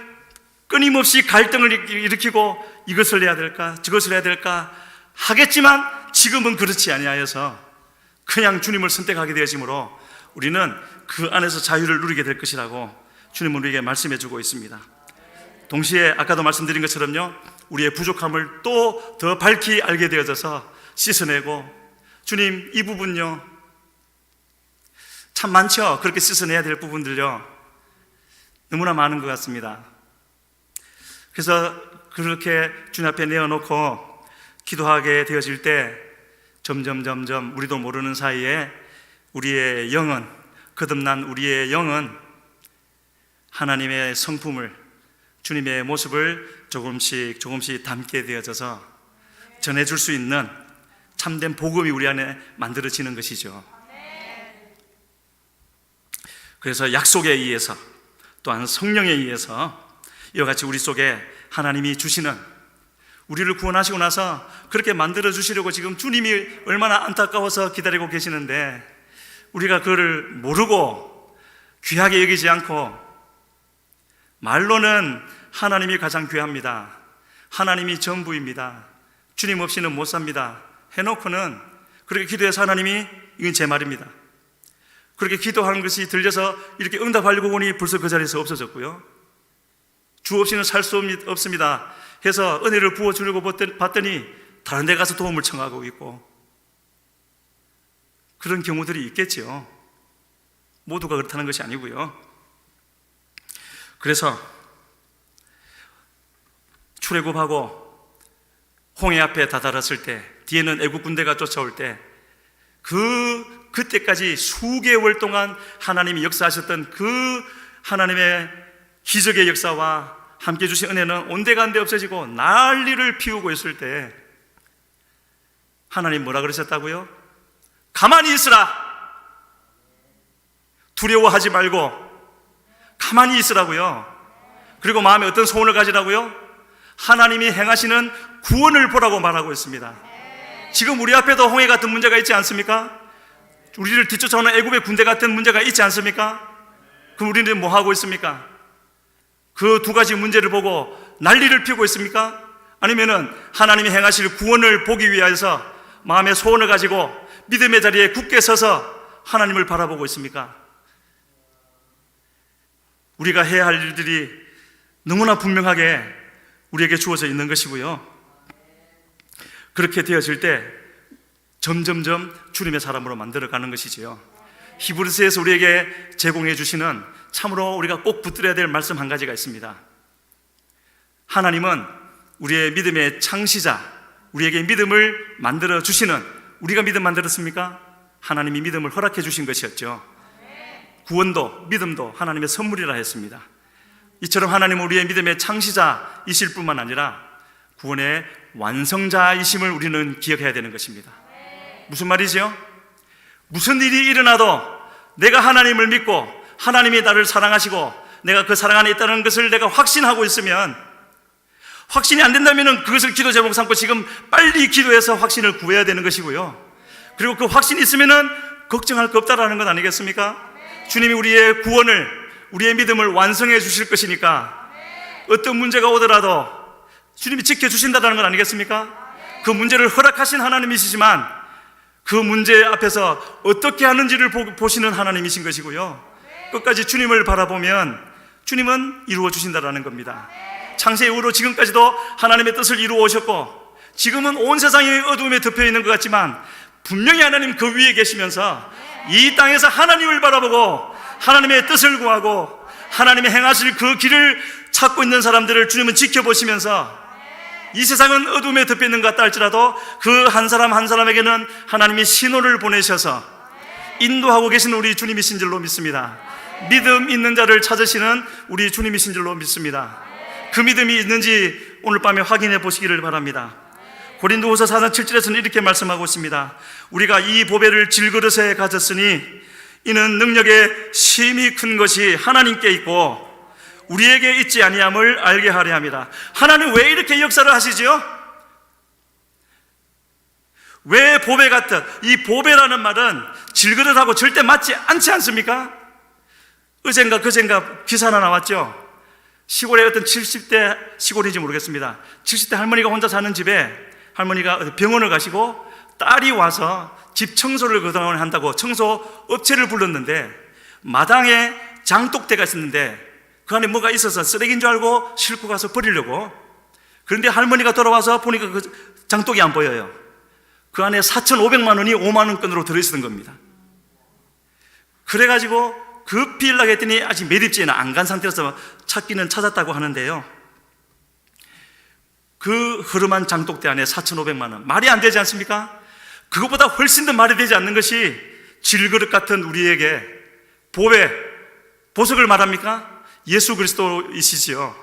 끊임없이 갈등을 일으키고 이것을 해야 될까 저것을 해야 될까 하겠지만 지금은 그렇지 아니하여서 그냥 주님을 선택하게 되어지므로 우리는 그 안에서 자유를 누리게 될 것이라고 주님은 우리에게 말씀해 주고 있습니다. 동시에 아까도 말씀드린 것처럼요, 우리의 부족함을 또 더 밝히 알게 되어져서 씻어내고, 주님 이 부분요 참 많죠. 그렇게 씻어내야 될 부분들요 너무나 많은 것 같습니다. 그래서 그렇게 주님 앞에 내어놓고 기도하게 되어질 때 점점 우리도 모르는 사이에 우리의 영은, 거듭난 우리의 영은 하나님의 성품을, 주님의 모습을 조금씩 담게 되어져서 전해줄 수 있는 참된 복음이 우리 안에 만들어지는 것이죠. 그래서 약속에 의해서 또한 성령에 의해서 이와 같이 우리 속에 하나님이 주시는, 우리를 구원하시고 나서 그렇게 만들어 주시려고 지금 주님이 얼마나 안타까워서 기다리고 계시는데 우리가 그거를 모르고 귀하게 여기지 않고, 말로는 하나님이 가장 귀합니다, 하나님이 전부입니다, 주님 없이는 못 삽니다 해놓고는 그렇게 기도해서 하나님이, 이건 제 말입니다, 그렇게 기도하는 것이 들려서 이렇게 응답하려고 보니 벌써 그 자리에서 없어졌고요, 주 없이는 살 수 없습니다 해서 은혜를 부어주려고 봤더니 다른 데 가서 도움을 청하고 있고, 그런 경우들이 있겠죠. 모두가 그렇다는 것이 아니고요. 그래서 출애굽하고 홍해 앞에 다다랐을 때, 뒤에는 애국 군대가 쫓아올 때, 그때까지 수개월 동안 하나님이 역사하셨던 그 하나님의 기적의 역사와 함께 주신 은혜는 온데간데 없어지고 난리를 피우고 있을 때 하나님 뭐라 그러셨다고요? 가만히 있으라, 두려워하지 말고 가만히 있으라고요. 그리고 마음에 어떤 소원을 가지라고요? 하나님이 행하시는 구원을 보라고 말하고 있습니다. 지금 우리 앞에도 홍해 같은 문제가 있지 않습니까? 우리를 뒤쫓아오는 애굽의 군대 같은 문제가 있지 않습니까? 그럼 우리는 뭐 하고 있습니까? 그 두 가지 문제를 보고 난리를 피우고 있습니까? 아니면은 하나님이 행하실 구원을 보기 위해서 마음의 소원을 가지고 믿음의 자리에 굳게 서서 하나님을 바라보고 있습니까? 우리가 해야 할 일들이 너무나 분명하게 우리에게 주어져 있는 것이고요. 그렇게 되어질 때 점점점 주님의 사람으로 만들어가는 것이지요. 히브리서에서 우리에게 제공해 주시는 참으로 우리가 꼭 붙들어야 될 말씀 한 가지가 있습니다. 하나님은 우리의 믿음의 창시자, 우리에게 믿음을 만들어 주시는, 우리가 믿음 만들었습니까? 하나님이 믿음을 허락해 주신 것이었죠. 구원도 믿음도 하나님의 선물이라 했습니다. 이처럼 하나님은 우리의 믿음의 창시자이실 뿐만 아니라 구원의 완성자이심을 우리는 기억해야 되는 것입니다. 무슨 말이죠? 무슨 일이 일어나도 내가 하나님을 믿고 하나님이 나를 사랑하시고 내가 그 사랑 안에 있다는 것을 내가 확신하고 있으면, 확신이 안 된다면 그것을 기도 제목 삼고 지금 빨리 기도해서 확신을 구해야 되는 것이고요. 그리고 그 확신이 있으면 걱정할 거 없다라는 것 아니겠습니까? 주님이 우리의 구원을, 우리의 믿음을 완성해 주실 것이니까 어떤 문제가 오더라도 주님이 지켜주신다는 건 아니겠습니까? 그 문제를 허락하신 하나님이시지만 그 문제 앞에서 어떻게 하는지를 보시는 하나님이신 것이고요. 끝까지 주님을 바라보면 주님은 이루어 주신다는 겁니다. 창세 이후로 지금까지도 하나님의 뜻을 이루어 오셨고, 지금은 온 세상이 어두움에 덮여 있는 것 같지만 분명히 하나님 그 위에 계시면서 이 땅에서 하나님을 바라보고 하나님의 뜻을 구하고 하나님의 행하실 그 길을 찾고 있는 사람들을 주님은 지켜보시면서, 이 세상은 어둠에 덮여 있는 것 같다 할지라도 그 한 사람 한 사람에게는 하나님이 신호를 보내셔서 인도하고 계신 우리 주님이신 줄로 믿습니다. 믿음 있는 자를 찾으시는 우리 주님이신 줄로 믿습니다. 그 믿음이 있는지 오늘 밤에 확인해 보시기를 바랍니다. 고린도후서 4장 7절에서는 이렇게 말씀하고 있습니다. 우리가 이 보배를 질그릇에 가졌으니 이는 능력의 심히 큰 것이 하나님께 있고 우리에게 있지 아니함을 알게 하려 함이라. 하나님 왜 이렇게 역사를 하시죠? 왜 보배 같은, 이 보배라는 말은 질그릇하고 절대 맞지 않지 않습니까? 어젠가 그젠가 기사 하나 나왔죠. 시골에 어떤 70대, 시골인지 모르겠습니다, 70대 할머니가 혼자 사는 집에 할머니가 병원을 가시고 딸이 와서 집 청소를 그동안 한다고 청소 업체를 불렀는데 마당에 장독대가 있었는데 그 안에 뭐가 있어서 쓰레기인 줄 알고 싣고 가서 버리려고. 그런데 할머니가 돌아와서 보니까 그 장독이 안 보여요. 그 안에 4,500만 원이 5만 원권으로 들어있었던 겁니다. 그래가지고 급히 연락했더니 아직 매립지에는 안 간 상태라서 찾기는 찾았다고 하는데요, 그 흐름한 장독대 안에 4,500만 원, 말이 안 되지 않습니까? 그것보다 훨씬 더 말이 되지 않는 것이 질그릇 같은 우리에게 보배, 보석을 말합니까? 예수 그리스도이시지요.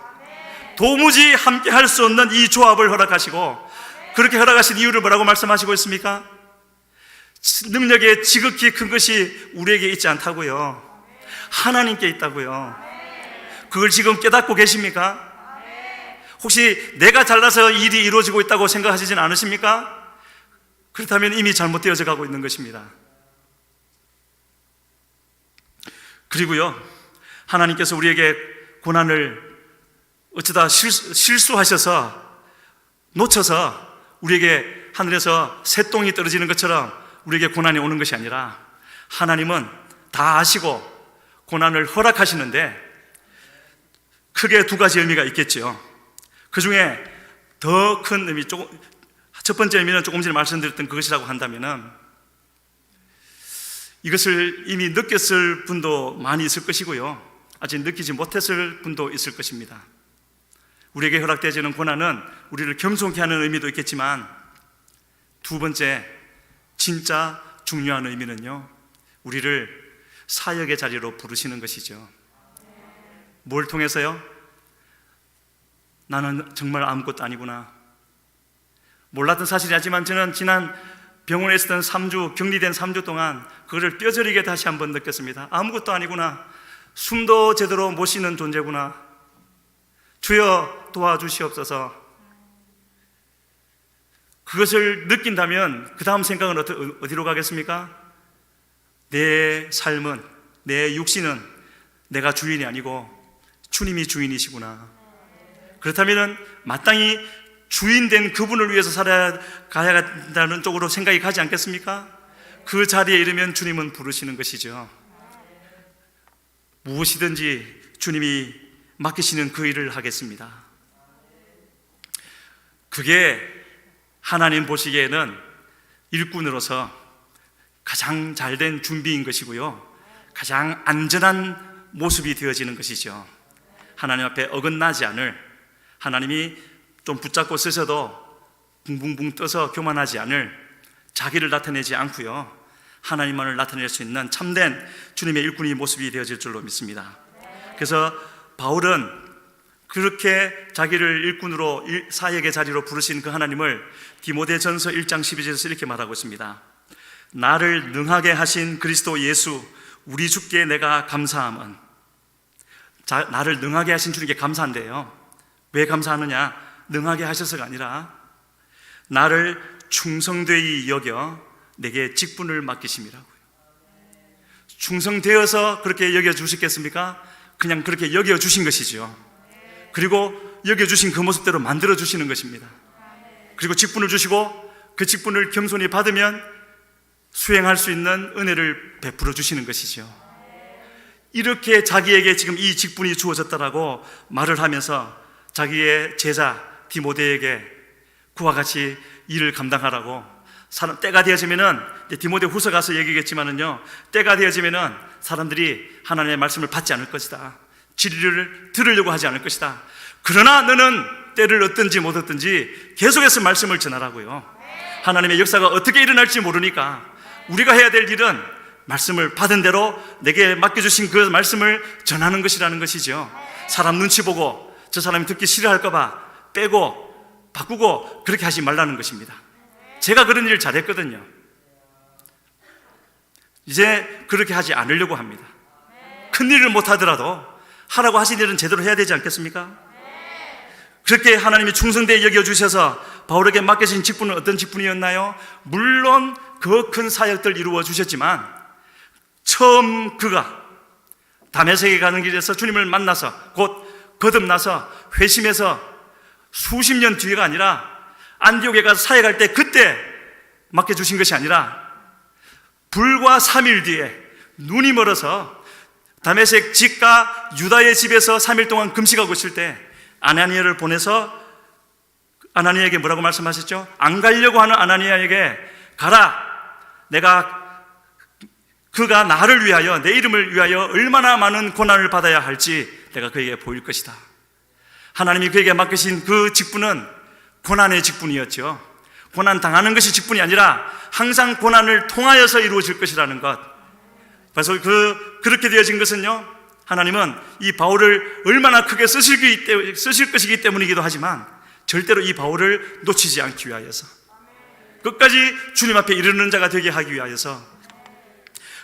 도무지 함께 할 수 없는 이 조합을 허락하시고, 그렇게 허락하신 이유를 뭐라고 말씀하시고 있습니까? 능력의 지극히 큰 것이 우리에게 있지 않다고요. 하나님께 있다고요. 그걸 지금 깨닫고 계십니까? 혹시 내가 잘나서 일이 이루어지고 있다고 생각하시진 않으십니까? 그렇다면 이미 잘못되어져 가고 있는 것입니다. 그리고요, 하나님께서 우리에게 고난을 어쩌다 실수하셔서 놓쳐서 우리에게 하늘에서 새똥이 떨어지는 것처럼 우리에게 고난이 오는 것이 아니라, 하나님은 다 아시고 고난을 허락하시는데 크게 두 가지 의미가 있겠죠. 그 중에 더 큰 의미, 첫 번째 의미는 조금 전에 말씀드렸던 그것이라고 한다면은, 이것을 이미 느꼈을 분도 많이 있을 것이고요, 아직 느끼지 못했을 분도 있을 것입니다. 우리에게 허락되어지는 고난은 우리를 겸손케 하는 의미도 있겠지만, 두 번째 진짜 중요한 의미는요, 우리를 사역의 자리로 부르시는 것이죠. 뭘 통해서요? 나는 정말 아무것도 아니구나. 몰랐던 사실이지만 저는 지난 병원에 있었던 3주, 격리된 3주 동안 그거를 뼈저리게 다시 한번 느꼈습니다. 아무것도 아니구나. 숨도 제대로 못 쉬는 존재구나. 주여 도와주시옵소서. 그것을 느낀다면 그 다음 생각은 어디로 가겠습니까? 내 삶은, 내 육신은 내가 주인이 아니고 주님이 주인이시구나. 그렇다면 마땅히 주인된 그분을 위해서 살아가야 한다는 쪽으로 생각이 가지 않겠습니까? 그 자리에 이르면 주님은 부르시는 것이죠. 무엇이든지 주님이 맡기시는 그 일을 하겠습니다. 그게 하나님 보시기에는 일꾼으로서 가장 잘된 준비인 것이고요, 가장 안전한 모습이 되어지는 것이죠. 하나님 앞에 어긋나지 않을, 하나님이 좀 붙잡고 쓰셔도 붕붕붕 떠서 교만하지 않을, 자기를 나타내지 않고요, 하나님만을 나타낼 수 있는 참된 주님의 일꾼의 모습이 되어질 줄로 믿습니다. 그래서 바울은 그렇게 자기를 일꾼으로 사역의 자리로 부르신 그 하나님을 디모데전서 1장 12절에서 이렇게 말하고 있습니다. 나를 능하게 하신 그리스도 예수 우리 주께 내가 감사함은. 나를 능하게 하신 주님께 감사한데요, 왜 감사하느냐? 능하게 하셔서가 아니라 나를 충성되이 여겨 내게 직분을 맡기심이라고요. 충성되어서 그렇게 여겨주시겠습니까? 그냥 그렇게 여겨주신 것이죠. 그리고 여겨주신 그 모습대로 만들어주시는 것입니다. 그리고 직분을 주시고 그 직분을 겸손히 받으면 수행할 수 있는 은혜를 베풀어 주시는 것이죠. 이렇게 자기에게 지금 이 직분이 주어졌다라고 말을 하면서 자기의 제자 디모데에게 그와 같이 일을 감당하라고, 때가 되어지면은, 디모데 후서 가서 얘기겠지만은요, 때가 되어지면은 사람들이 하나님의 말씀을 받지 않을 것이다, 진리를 들으려고 하지 않을 것이다. 그러나 너는 때를 얻든지 못 얻든지 계속해서 말씀을 전하라고요. 하나님의 역사가 어떻게 일어날지 모르니까 우리가 해야 될 일은 말씀을 받은 대로 내게 맡겨주신 그 말씀을 전하는 것이라는 것이죠. 사람 눈치 보고 저 사람이 듣기 싫어할까 봐 빼고 바꾸고 그렇게 하지 말라는 것입니다. 제가 그런 일을 잘했거든요. 이제 그렇게 하지 않으려고 합니다. 큰 일을 못하더라도 하라고 하신 일은 제대로 해야 되지 않겠습니까? 그렇게 하나님이 충성되게 여겨주셔서 바울에게 맡겨진 직분은 어떤 직분이었나요? 물론 그 큰 사역들 이루어 주셨지만, 처음 그가 다메섹에 가는 길에서 주님을 만나서 곧 거듭나서 회심해서 수십 년 뒤가 아니라 안디옥에 가서 사역할 때 그때 맡겨주신 것이 아니라 불과 3일 뒤에 눈이 멀어서 다메섹 집과 유다의 집에서 3일 동안 금식하고 있을 때 아나니아를 보내서 아나니아에게 뭐라고 말씀하셨죠? 안 가려고 하는 아나니아에게 가라, 그가 나를 위하여, 내 이름을 위하여 얼마나 많은 고난을 받아야 할지 내가 그에게 보일 것이다. 하나님이 그에게 맡기신 그 직분은 고난의 직분이었죠. 고난 당하는 것이 직분이 아니라 항상 고난을 통하여서 이루어질 것이라는 것. 그래서 그렇게 되어진 것은요, 하나님은 이 바울을 얼마나 크게 쓰실 것이기 때문이기도 하지만 절대로 이 바울을 놓치지 않기 위하여서, 끝까지 주님 앞에 이르는 자가 되게 하기 위하여서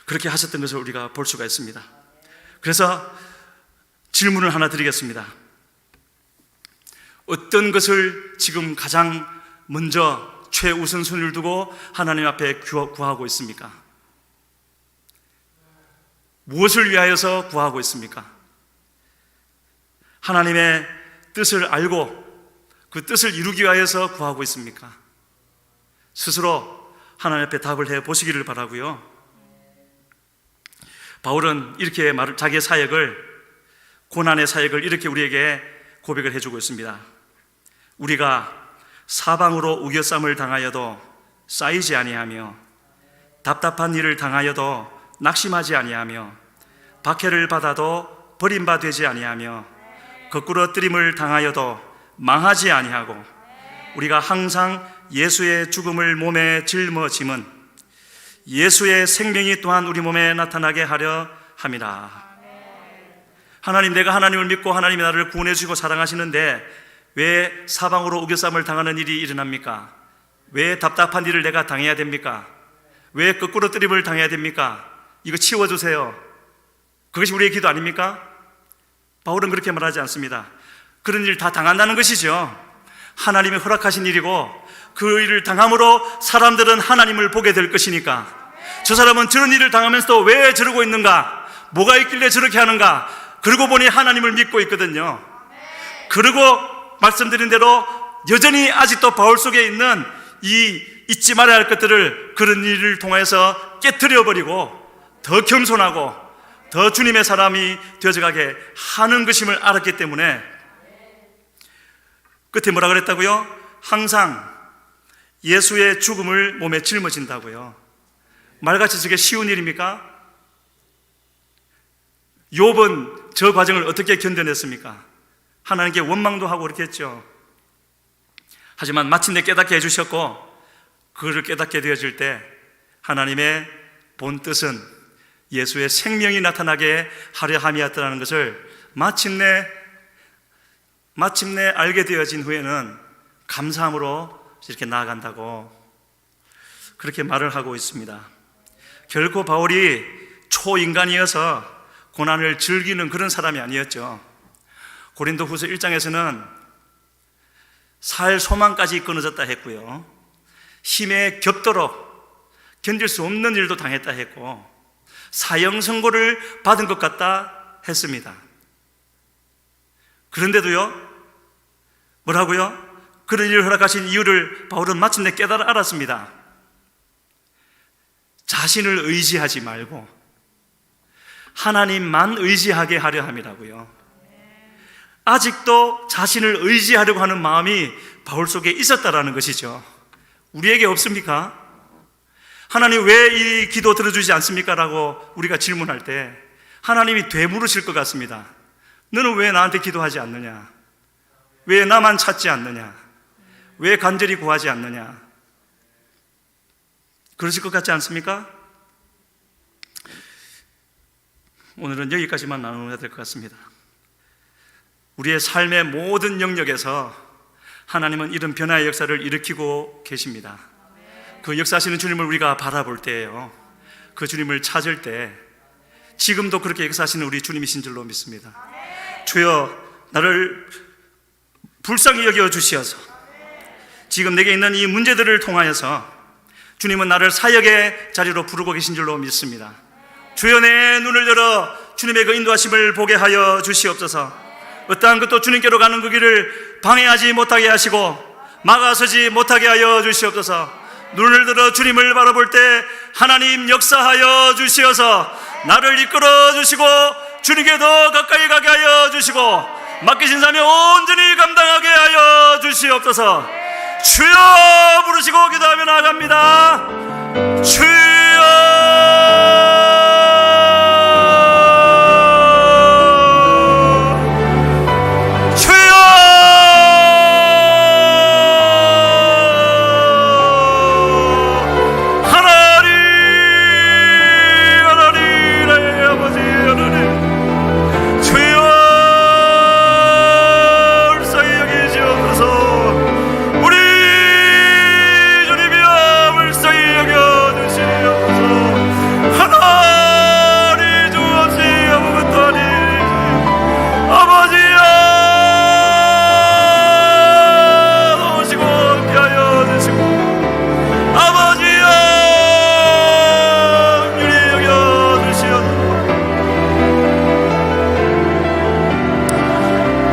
그렇게 하셨던 것을 우리가 볼 수가 있습니다. 그래서 질문을 하나 드리겠습니다. 어떤 것을 지금 가장 먼저 최우선순위를 두고 하나님 앞에 구하고 있습니까? 무엇을 위하여서 구하고 있습니까? 하나님의 뜻을 알고 그 뜻을 이루기 위하여서 구하고 있습니까? 스스로 하나님 앞에 답을 해 보시기를 바라고요. 바울은 이렇게 자기의 사역을, 고난의 사역을 이렇게 우리에게 고백을 해주고 있습니다. 우리가 사방으로 우겨쌈을 당하여도 쌓이지 아니하며, 답답한 일을 당하여도 낙심하지 아니하며, 박해를 받아도 버림받지 아니하며, 거꾸로 뜨림을 당하여도 망하지 아니하고, 우리가 항상 예수의 죽음을 몸에 짊어짐은 예수의 생명이 또한 우리 몸에 나타나게 하려 함이라. 하나님, 내가 하나님을 믿고 하나님이 나를 구원해 주시고 사랑하시는데 왜 사방으로 우겨쌈을 당하는 일이 일어납니까? 왜 답답한 일을 내가 당해야 됩니까? 왜 거꾸로 뜨림을 당해야 됩니까? 이거 치워주세요. 그것이 우리의 기도 아닙니까? 바울은 그렇게 말하지 않습니다. 그런 일 다 당한다는 것이죠. 하나님이 허락하신 일이고 그 일을 당함으로 사람들은 하나님을 보게 될 것이니까, 저 사람은 저런 일을 당하면서도 왜 저러고 있는가? 뭐가 있길래 저렇게 하는가? 그러고 보니 하나님을 믿고 있거든요. 그리고 말씀드린 대로 여전히 아직도 바울 속에 있는 이 잊지 말아야 할 것들을 그런 일을 통해서 깨트려 버리고 더 겸손하고 더 주님의 사람이 되어져가게 하는 것임을 알았기 때문에 끝에 뭐라 그랬다고요? 항상 예수의 죽음을 몸에 짊어진다고요. 말같이 저게 쉬운 일입니까? 욥은 저 과정을 어떻게 견뎌냈습니까? 하나님께 원망도 하고 그렇게 했죠. 하지만 마침내 깨닫게 해주셨고, 그를 깨닫게 되어질 때 하나님의 본 뜻은 예수의 생명이 나타나게 하려 함이었다는 것을 마침내 알게 되어진 후에는 감사함으로 이렇게 나아간다고 그렇게 말을 하고 있습니다. 결코 바울이 초인간이어서 고난을 즐기는 그런 사람이 아니었죠. 고린도후서 1장에서는 살 소망까지 끊어졌다 했고요, 힘에 겹도록 견딜 수 없는 일도 당했다 했고, 사형 선고를 받은 것 같다 했습니다. 그런데도요, 뭐라고요? 그런 일을 허락하신 이유를 바울은 마침내 깨달아 알았습니다. 자신을 의지하지 말고 하나님만 의지하게 하려 함이라고요. 아직도 자신을 의지하려고 하는 마음이 바울 속에 있었다라는 것이죠. 우리에게 없습니까? 하나님 왜 이 기도 들어주지 않습니까? 라고 우리가 질문할 때 하나님이 되물으실 것 같습니다. 너는 왜 나한테 기도하지 않느냐? 왜 나만 찾지 않느냐? 왜 간절히 구하지 않느냐? 그러실 것 같지 않습니까? 오늘은 여기까지만 나눠야 될 것 같습니다. 우리의 삶의 모든 영역에서 하나님은 이런 변화의 역사를 일으키고 계십니다. 그 역사하시는 주님을 우리가 바라볼 때예요, 그 주님을 찾을 때 지금도 그렇게 역사하시는 우리 주님이신 줄로 믿습니다. 주여, 나를 불쌍히 여겨 주시어서 지금 내게 있는 이 문제들을 통하여서 주님은 나를 사역의 자리로 부르고 계신 줄로 믿습니다. 주여, 내 눈을 열어 주님의 그 인도하심을 보게 하여 주시옵소서. 어떠한 것도 주님께로 가는 그 길을 방해하지 못하게 하시고 막아서지 못하게 하여 주시옵소서. 눈을 들어 주님을 바라볼 때 하나님 역사하여 주시어서 나를 이끌어 주시고 주님께 더 가까이 가게 하여 주시고 맡기신 삶에 온전히 감당하게 하여 주시옵소서. 주여 부르시고 기도하며 나아갑니다. 주여.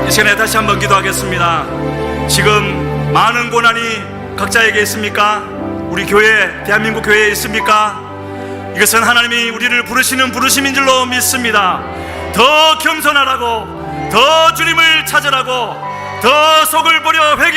이 시간에 다시 한번 기도하겠습니다. 지금 많은 고난이 각자에게 있습니까? 우리 교회, 대한민국 교회에 있습니까? 이것은 하나님이 우리를 부르시는 부르심인 줄로 믿습니다. 더 겸손하라고, 더 주님을 찾으라고, 더 속을 버려 회개